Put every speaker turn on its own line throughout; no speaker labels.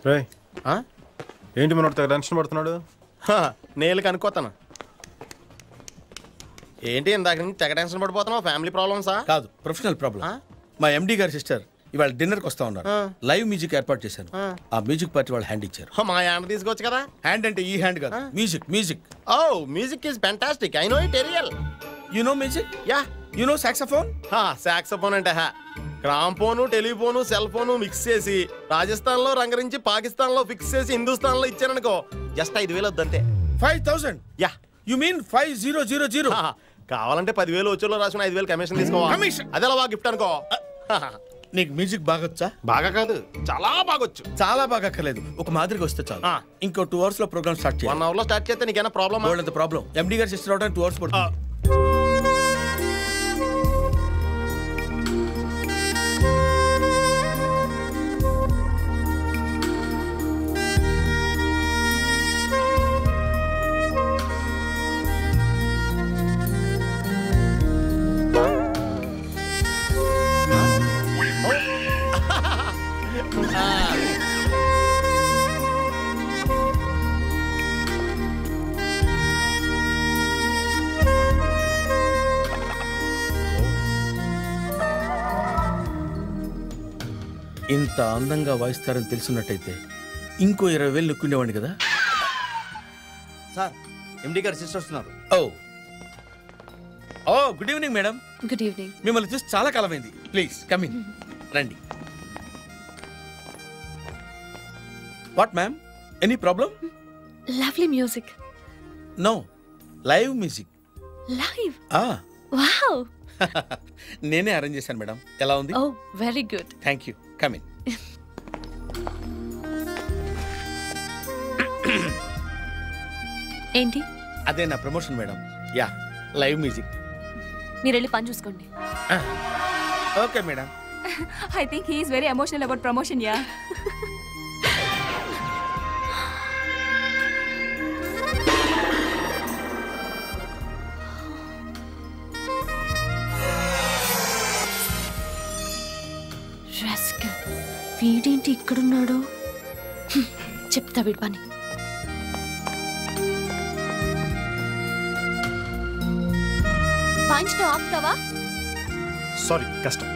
రే ఏంటి మనోడు తెగ టెన్షన్ పడుతున్నాడు?
నేను కనుక్కోతాను. ఏంటి ఇందాక నుంచి తెగ టెన్షన్ పడిపోతున్నావు? ఫ్యామిలీ ప్రాబ్లమ్సా?
కాదు, ప్రొఫెషనల్ ప్రాబ్లం. మా ఎండి గారి సిస్టర్ ఇవాళ డిన్నర్కి వస్తా ఉన్నారు. లైవ్ మ్యూజిక్ ఏర్పాటు చేశాను. ఆ మ్యూజిక్ పార్టీ వాళ్ళు హ్యాండ్ ఇచ్చారు.
మా హ్యాండ్ తీసుకోవచ్చు కదా.
హ్యాండ్ అంటే ఈ హ్యాండ్ కాదు, music. Music
music is fantastic. I know it real.
You know music?
Yeah.
You know saxophone?
Saxophone అంటే gramophone, telephone, cell phone mix చేసి రాజస్థాన్ లో రంగరించి పాకిస్తాన్ లో ఫిక్స్ చేసి హిందుస్థాన్ లో ఇచ్చారనుకో జస్ట్ 5,000 వద్దంతే.
5,000?
యా.
You mean 5000?
కావాలంటే 10,000 వచ్చేలో రాసిన 5,000 కమిషన్ తీసుకోవాలి. అదేలా గిఫ్ట్ అనుకో.
నీకు మ్యూజిక్ బాగొచ్చా?
బాగా కాదు, చాలా బాగొచ్చు.
చాలా బాగా అక్కర్లేదు, ఒక మాదిరిగా వస్తే చాలు. ఇంకో 2 hours లో ప్రోగ్రామ్ స్టార్ట్ చేయాలి.
1 hour లో స్టార్ట్ చేస్తే నీకేనా ప్రాబ్లమ్?
ప్రాబ్లం. ఎండి గారి సిస్టర్ అవడానికి 2 hours పడుతుంది. ఇంత అందంగా వాయిస్తారని తెలిసినట్టయితే ఇంకో 20,000 నొక్కుండేవాడిని కదా.
సార్, ఎండి గారు సిస్టర్ వస్తున్నారు.
Oh good evening madam.
Good evening.
మిమ్మల్ని చూసి చాలా కాలమైంది. Please come in. రండి. What ma'am, any problem?
Lovely music.
No, live music.
Live? Wow.
నేనే అరేంజ్ చేశాను మేడం. ఎలా ఉంది?
Oh very good.
Thank you. Come in.
ఏంటి?
అదే నా promotion madam. Yeah, live music.
మీరు వెళ్ళి పని చూసుకోండి.
Okay madam.
I think he is very emotional about promotion, yeah.
Rascal, వీడేంటి ఇక్కడున్నాడు? చెప్తా వీడి పని. పాయింట్ ఆపుతావా?
సారీ, కష్టం.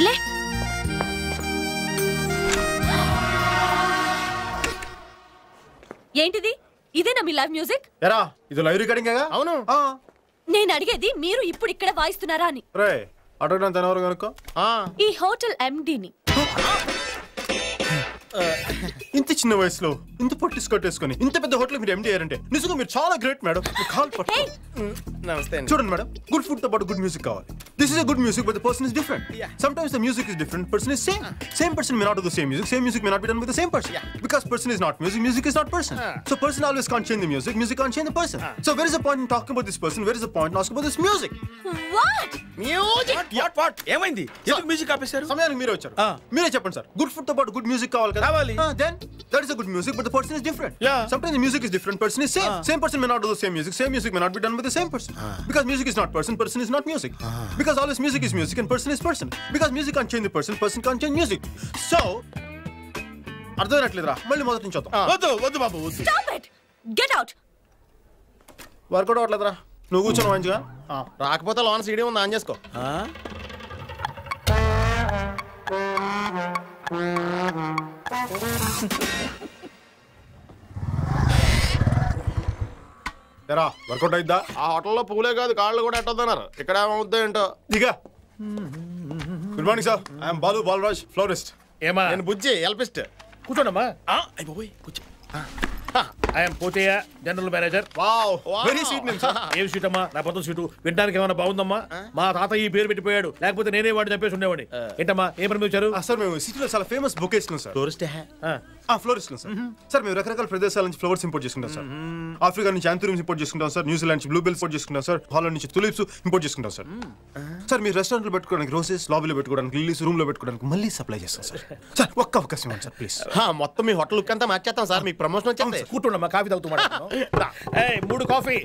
లే. ఏంటిది? ఇదేనా మీ లైవ్ మ్యూజిక్?
ఎరా, ఇది లైవ్ రికార్డింగ్ కదా?
అవును.
నేను అడిగేది మీరు ఇప్పుడు ఇక్కడ వాయిస్తున్నారా అని.
రే, అడగడం తనెవరు కనుక్కో.
ఈ హోటల్ ఎండీని.
ఇంత చిన్న వయసులో ఇంత పొట్టి స్కర్ట్ వేసుకొని ఇంత పెద్ద హోటల్ మీరు ఎండి అయ్యారంటే నిజంగా మీరు చాలా గ్రేట్ మేడం.
నమస్తే.
చూడండి మేడం, గుడ్ ఫుడ్ తో పాటు గుడ్ మ్యూజిక్ కావాలి. This is a good music but the person is different. Sometimes the music is different, person is same. Same person may not do the same music may not be done with the same person. Because person is not music, music is not person. So person always can't change the music can't change the person. So where is the point in talking about this person? Where is the point in asking about this music?
What?
What? ఏమైంది? ఎందుకు music ఆపేశారు?
సమయానికి మీరే వచ్చారు. మీరే చెప్పండి sir. Good food తో పాటు గుడ్ మ్యూజిక్ కావాలి కదా? Then that is a good music but the person is different. Sometimes the music is different, person is same. Same person may not do the same music may not be done with the same person. Because music is not person is not music. Because always music is music and person is person. Because music can't change the person can't change music. So అర్థమైనట్లేదురా, మళ్ళీ మొదటి నుంచి వద్దాం.
వద్దు బాబు, వద్దు.
Stop it. Get out.
Workout అవ్వట్లేదురా, నువ్వు కూర్చొని మంచిగా.
రాకపోతే లోన్ సీడీ ఉంది, ఆన్ చేసుకో.
ఎరా, వర్కౌట్ అయిద్దా?
ఆ హోటల్లో పూలే కాదు కాళ్ళు కూడా ఎట్టొద్దన్నారు. ఇక్కడ ఏమవుద్దో ఏంటో.
దిగా. Good morning sir, I'm Balu Balraj, florist.
ఏమా?
నేను బుజ్జి, ఎల్పిస్ట్.
కూర్చోండమ్మా. కూర్చో. ఐఎమ్ పోతేయ. General manager.
Wow very sweet name sir.
ఏం స్వీట్ అమ్మా? నా పొద్దు స్వీటు వినడానికి ఏమైనా బాగుందమ్మా? మా తాత ఈ పేరు పెట్టిపోయాడు, లేకపోతే నేనే వాడిని చెప్పేసి ఉండేవాడిని. ఏంటమ్మా ఏ పని వచ్చారు?
సార్ మేము సిటీలో చాలా famous bouquets sir.
Tourist
florist sir. Sir మేము రకరకాల ప్రదేశాల నుంచి ఫ్లవర్స్ ఇంపోర్ట్ చేసుకుంటాం సార్. ఆఫ్రికా నుంచి యాంథూరియంస్ ఇంపోర్ట్ చేసుకుంటాం సార్. న్యూజిలాండ్ నుంచి బ్లూబెల్స్ ఇంపోర్ట్ చేసుకుంటాం సార్. హాలండ్ నుంచి తులిప్స్ ఇంపోర్ట్ చేసుకుంటాం సార్. సార్ మీరు రెస్టారెంట్ లో పెట్టుకోవడానికి రోసెస్, లాబీలో పెట్టుకోవడానికి లిల్లీస్, రూమ్ లో పెట్టుకోవడానికి మళ్ళీ సప్లై చేస్తాం సార్. సార్ ఒక్క అవకాశం ఇవ్వండి సార్ ప్లీజ్.
మొత్తం మీ హోటల్ లుక్ అంతా మార్చేస్తాం సార్. మీకు ప్రమోషన్ వచ్చేది.
కూర్చోండమ్మా, కాఫీ తాగుతూ మాట్లాడుతున్నాం. 3 కాఫీ.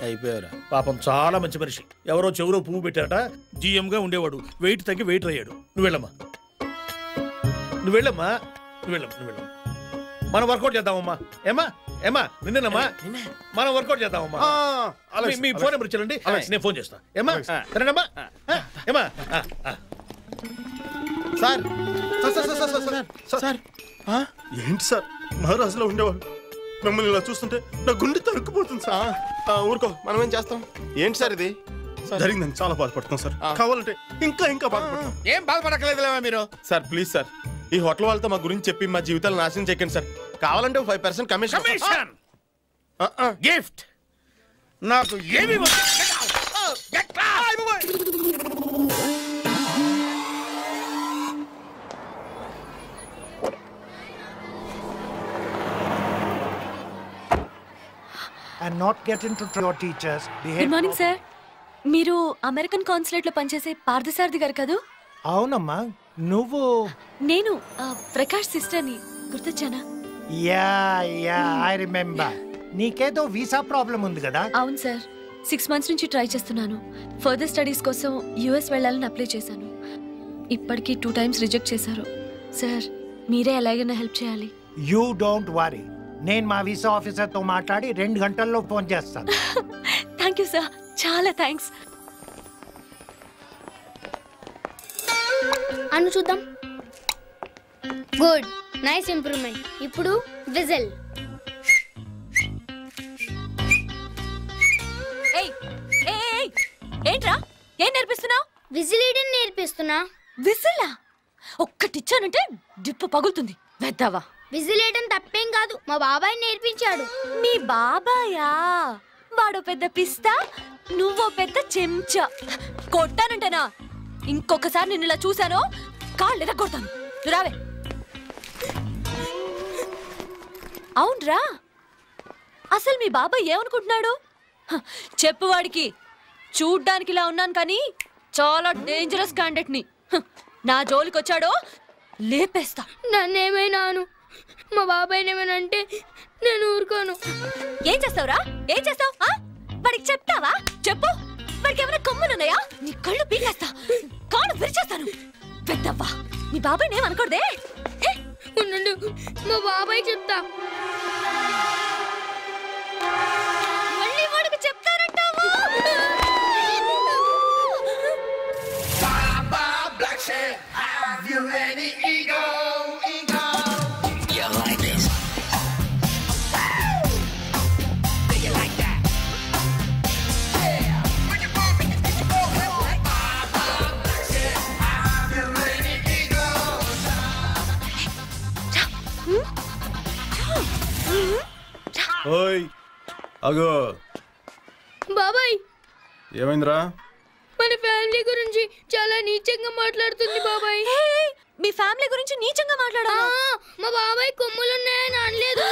అయిపోయారా? పాపం చాలా మంచి మనిషి. ఎవరో చెవులో పువ్వు పెట్టారట, GM గా ఉండేవాడు. వెయిట్ తగ్గి వెయిట్ అయ్యాడు. నువ్వు వెళ్ళమ్మా. మనం వర్కౌట్ చేద్దామమ్మా. ఏమా నిన్నేనమ్మా, మనం వర్కౌట్ చేద్దామమ్మా. మీ ఫోన్ నెంబర్ ఇచ్చారండి, నేను ఫోన్ చేస్తా. సరేనమ్మా.
సార్
సార్ ఏంటి సార్ మహారాజులో ఉండేవాళ్ళు మిమ్మల్ని ఇలా చూస్తుంటే నా గుండె తరుక్కుపోతుంది సార్.
ఊరుకో, మనం ఏం చేస్తాం? ఏంటి సార్ ఇది?
జరిగిందని చాలా బాధపడుతున్నాం సార్. కావాలంటే ఇంకా బాధపడతాం.
ఏం బాధపడక్కలేదులేమా మీరు.
సార్ ప్లీజ్ సార్, ఈ హోటల్ వాళ్ళతో మా గురించి చెప్పి మా జీవితాలు నాశనం చేయకండి సార్. కావాలంటే 5% కమిషన్.
గిఫ్ట్ నాకు ఏమి
and not get into your teachers.
Good morning sir. మీరు అమెరికన్ కాన్సులేట్ లో పనిచేసే పార్థసారథి గారు కదా?
అవునమ్మా. నువ్వు?
నేను ప్రకాష్ సిస్టర్ని. గుర్తొచ్చానా?
Yeah I remember. నీకేదో వీసా ప్రాబ్లం ఉంది కదా?
అవును సార్. 6 months నుంచి ట్రై చేస్తున్నాను. ఫర్దర్ స్టడీస్ కోసం US వెళ్ళాలని అప్లై చేశాను. ఇప్పటికీ 2 times రిజెక్ట్ చేశారు. సార్ మీరే ఎలాగైనా హెల్ప్ చేయాలి.
You don't worry. నేను మా వీసా ఆఫీసర్తో మాట్లాడి 2 గంటల్లో ఫోన్ చేస్తాను.
థ్యాంక్ యూ సార్, చాలా థ్యాంక్స్.
అను చూద్దాం. Good, nice improvement. ఇప్పుడు విజిల్.
ఏంట్రా ఏం నేర్పిస్తున్నావు?
విజిల్ వేయడం నేర్పిస్తున్నా.
విజిలా? ఒక్కటిచ్చానంటే డిప్పు పగులుతుంది. వెద్దావా.
విజిల్ వేయడం తప్పేం కాదు, మా బాబాయ్ నేర్పించాడు.
మీ బాబాయా? వాడో పెద్ద పిస్తా, నువ్వో పెద్ద చెంచా. కొట్టానంటేనా? ఇంకొకసారి నిన్ను ఇలా చూశానో కాళ్ళు ఎరగొడతాను. రావే. అవునరా, అసలు మీ బాబాయ్ ఏమనుకుంటున్నాడు? చెప్పు వాడికి. చూడ్డానికి ఇలా ఉన్నాను కానీ చాలా డేంజరస్ క్యాండిడేట్ ని. నా జోలికి వచ్చాడో లేపేస్తా.
నన్నేమైనాను, మా బాబాయ్ ఏమైనా నేను ఊరుకోను.
ఏం చేస్తావురా? ఏం చేస్తావు? వాడికి చెప్తావా? చెప్పు. వాడికి ఏమైనా కొమ్ములున్నాయా? నీ కళ్ళు పీకేస్తా, కాళ్ళు విరిచేస్తాను. పెద్దవ్వా, నీ బాబాయ్ ఏమనుకోడదే.
ఉండు, మా బాబాయ్ చెప్తా.
మళ్ళీ వాడికి చెప్తారంటావా?
ఓయ్ అగో.
బాబాయ్
ఏమైందిరా?
మన ఫ్యామిలీ గురించి చాలా నీచంగా మాట్లాడుతుంది బాబాయ్.
మీ ఫ్యామిలీ గురించి నీచంగా మాట్లాడా?
మా బాబాయ్ కొమ్ములున్నాయని అనలేదు.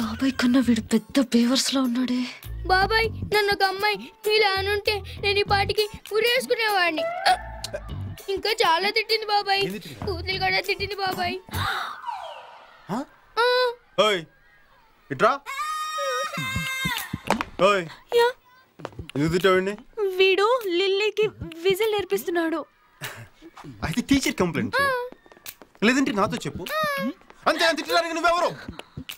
బాబాయ్ కన్నా వీడు పెద్ద బేవర్స్ లో ఉన్నాడే.
బాబాయ్, నన్ను ఒక అమ్మాయి ఇలా అనుంటే నేను ఈ పాటికి ఉరేసుకునేవాడిని. ఇంకా చాలా తిట్టింది బాబాయ్. కూతురు కూడా తిట్టింది బాబాయ్.
ఓయ్ ఇట్రా. ఓయ్ ఎందుకు తిట్టావండి?
వీడు లిల్లీకి విజిల్ నేర్పిస్తున్నాడు.
అయితే టీచర్ కంప్లైంట్ లేదంటే నాతో చెప్పు. అంతే. తిట్టడానికి నువ్వెవరు?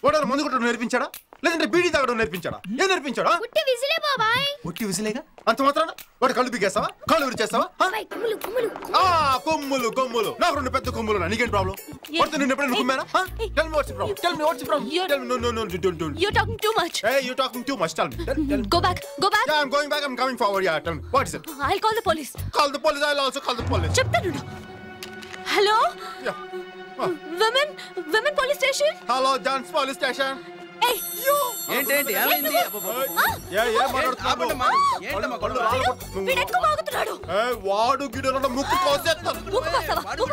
వాడు మందు కొట్టడం నేర్పించాడా? లేదంటే బీడీ తాగడం నేర్పించాడా? ఏం నేర్పించాడా?
పుట్టి విసిలే బాబాయ్.
పుట్టి విసిలేగా అంత మాత్రాన వాడు కళ్ళు బిగేస్తావా? కాళ్ళు విరిచేస్తావా?
కొమ్ములు కొమ్ములు.
కొమ్ములు కొమ్ములు. నాకు 2 పెద్ద కొమ్ములు. నీకేం ప్రాబ్లం? వాడితో నిన్ను ఎప్పుడైనా కుమ్మానా? Tell me what's the problem. Tell me what's the problem. Tell me. No, don't.
You're talking too much.
Hey, you're talking too much. Tell me.
Go back.
Yeah, I'm going back. I'm coming forward. Yeah, tell me. What is it?
I'll call the police.
Call the police. I'll also call the police.
చెప్తాను. Hello?
Yeah.
Women police station?
Hello, John's police station.
Hey, you.
ఏంటేంటి ఏమైంది?
వీడెక్కువ వాగుతున్నాడు.
వాడు గిడన ముక్కు కోసేస్తాను.
ముక్కు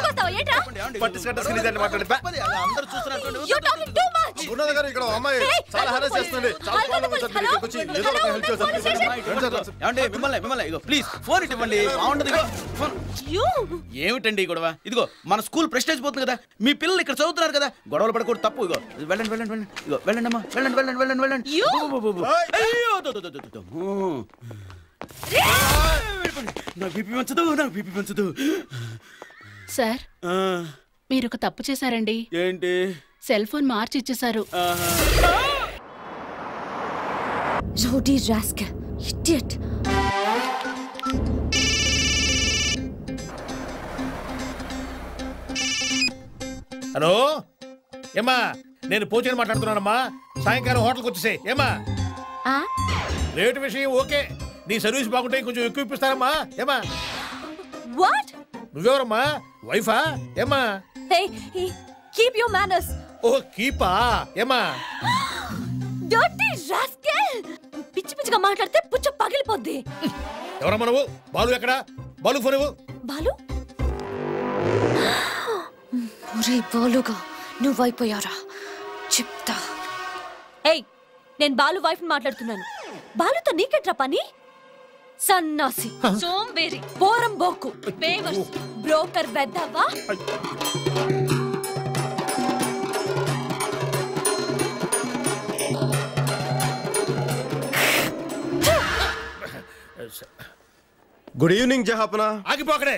కోస్తావా? ఏంట్రా?
అందరూ చూస్తున్నారు.
You're talking too much.
ఉన్నది గారు ఇక్కడ అమ్మాయి చాలా హెరాస్ చేస్తుంది. చాలా ప్రాబ్లం ఉంది. ఇక్కడికి వచ్చి ఏదో ఒక హెల్ప్ చేస్తాను.
ఏమండి మిమ్మల్ని ఇగో ప్లీజ్ ఫోన్ ఇవ్వండి. బాగుంటది.
You.
ఏమిటండి ఈ గొడవ? ఇదిగో మన స్కూల్ ప్రెస్టేజ్ పోతుంది కదా. మీ పిల్లలు ఇక్కడ చదువుతున్నారు కదా. గొడవలు పడకూడదు, తప్పు. ఇగో వెళ్ళండి. ఇగో వెళ్ళండి అమ్మా. వెళ్ళండి. అయ్యో నాకు బీపీ పెంచదు.
సార్ మీరు ఒక తప్పు చేశారండి.
ఏంటి?
సెల్ ఫోన్ మార్చి ఇచ్చేశారు.
Rowdy rascal. Idiot.
హలో ఏమా, నేను పోచని మాట్లాడుతున్నానమ్మా. సాయంకాలం హోటల్కి వచ్చేసాయి. ఏమా రేటు విషయం ఓకే. నీ సర్వీస్ బాగుంటే కొంచెం ఎక్కువ ఇప్పిస్తారమ్మా. ఏమా
What?
నువ్వెవరమ్మా? వైఫా? ఏమా?
Hey, keep your manners.
ఓ కీపా? ఏమా?
Dirty rascal. పిచ్చిగా మాట్లాడితే పుచ్చ పగిలిపోద్ది.
ఎవరమ్మా నువ్వు? బాలు ఎక్కడ? బాలు ఫోన్ ఇవ్వు.
బాలు? ఒరే బాలుగా నువ్వైపోయారా? చెప్తా. ఏయ్, నేను బాలు వైఫ్ మాట్లాడుతున్నాను. బాలుతో నీకెట్రా పని? సన్నాసి, సోంబేరి, పోరం బోకు, పేవర్స్, బ్రోకర్ బెద్దవా?
గుడ్ ఈవినింగ్ జహాపనా.
ఆగిపోకడే.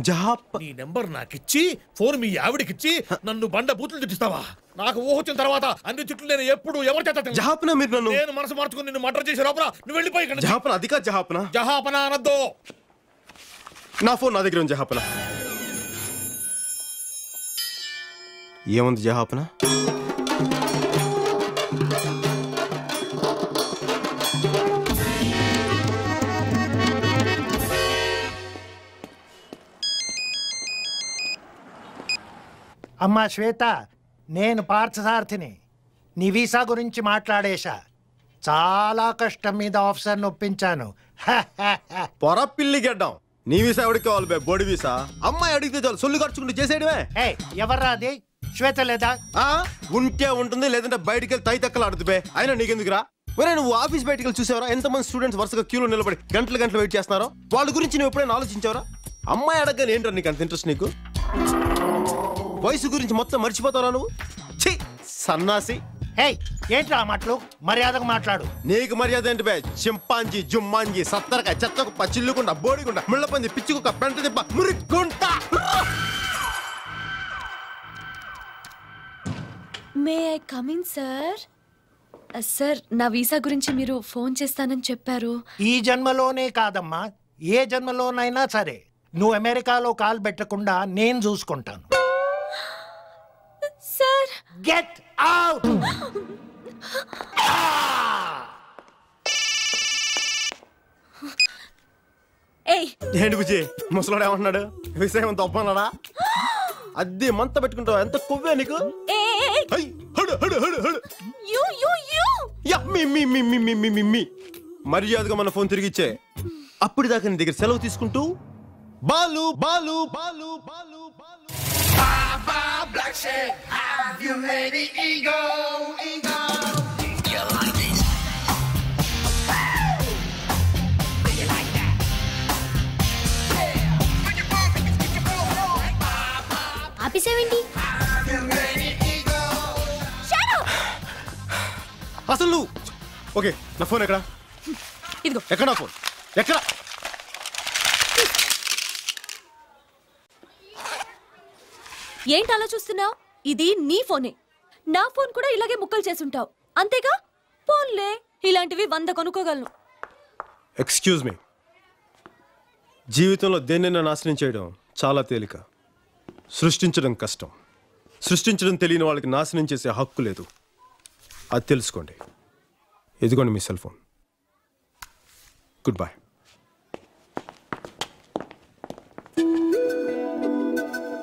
జహాప
నీ నెంబర్ నాకిచ్చి ఫోన్ మీ ఆవిడకిచ్చి నన్ను బండ బూతులు తిట్టిస్తావా? నాకు ఊహ వచ్చిన తర్వాత అన్ని చుట్టూ నేను ఎప్పుడు ఎవరి చేత
జహాపనా మీరు నన్ను
నేను మనసు మార్చుకుని నిన్ను మర్డర్ చేసే లోపల నువ్వు వెళ్ళిపోయి ఇక్కడ.
జహాపనా అది కాదు జహాపనా.
జహాపనా అనద్దు.
నా ఫోన్ నా దగ్గర ఉంది జహాపనా. ఏముంది జహాపనా?
అమ్మా శ్వేత, నేను పార్థసారథిని. నీ వీసా గురించి మాట్లాడేశా. చాలా కష్టం మీద ఆఫీసర్ని ఒప్పించాను.
పొర పిల్లి గడ్డం. నీ వీసా ఎవరికి కావాలి బే? బోడి వీసా. అమ్మాయి అడిగితే చాలు, సొల్లు ఖర్చుకుంటూ చేసేయడమే.
ఎవర్రా అది? శ్వేత లేదా?
ఉంటే ఉంటుంది, లేదంటే బయటికి వెళ్ళి తై తక్కలు ఆడుతు బే. అయినా నీకెందుకురా? ఒరే నువ్వు ఆఫీస్ బయటికి వెళ్ళి చూసావరా ఎంతమంది స్టూడెంట్స్ వరుసగా క్యూలో నిలబడి గంటలు వెయిట్ చేస్తున్నారో? వాళ్ళ గురించి నువ్వు ఎప్పుడైనా ఆలోచించావరా? అమ్మాయి అడగని ఏంటో నీకు అంత ఇంట్రెస్ట్? నీకు వయసు గురించి మొత్తం మర్చిపోతారా నువ్వు? ఛీ సన్నాసి.
ఏంట్రా మాటలు? మర్యాదగా మాట్లాడు.
నీకు మర్యాద ఏంటి బే? చింపాంజీ, జుమ్మాంజీ, సత్తరకాయ, చెత్తకుప్ప, చిల్లుకుంట, బోడిగుంట, ముళ్ళపంది, పిచ్చుకుక్క, పెంట దిబ్బ, మురిగుంట.
May I come in sir? Sir, నా వీసా గురించి మీరు ఫోన్ చేస్తానని చెప్పారు.
ఈ జన్మలోనే కాదమ్మా, ఏ జన్మలోనైనా సరే నువ్వు అమెరికాలో కాలు పెట్టకుండా నేను చూసుకుంటాను.
Sir,
get out.
ఏంటి బుజ్జి ముసలాడు ఏమంటున్నాడు? విషయం తప్పన్నాడా? అద్దె మంత పెట్టుకుంటావు. ఎంత కొవ్వే నీకు? మర్యాదగా మన ఫోన్ తిరిగి ఇచ్చే. అప్పటిదాకా నీ దగ్గర సెలవు తీసుకుంటూ బాలు బాలు బాలు బాలు బాలు.
ఆపేసావేంటి?
అసలు నువ్వు ఓకే, నా ఫోన్ ఎక్కడ?
ఇదిగో.
ఎక్కడ నా ఫోన్? ఎక్కడ?
ఏంటి అలా చూస్తున్నావు? ఇది నీ ఫోనే. నా ఫోన్ కూడా ఇలాగే ముక్కలు చేసుంటావు అంతేగా? పోన్లే ఇలాంటివి 100 కొనుక్కోగలను.
ఎక్స్క్యూజ్ మీ, జీవితంలో దేన్నైనా నాశనం చేయడం చాలా తేలిక, సృష్టించడం కష్టం. సృష్టించడం తెలియని వాళ్ళకి నాశనం చేసే హక్కు లేదు. అది తెలుసుకోండి. ఇదిగోండి మీ సెల్ ఫోన్. Good bye.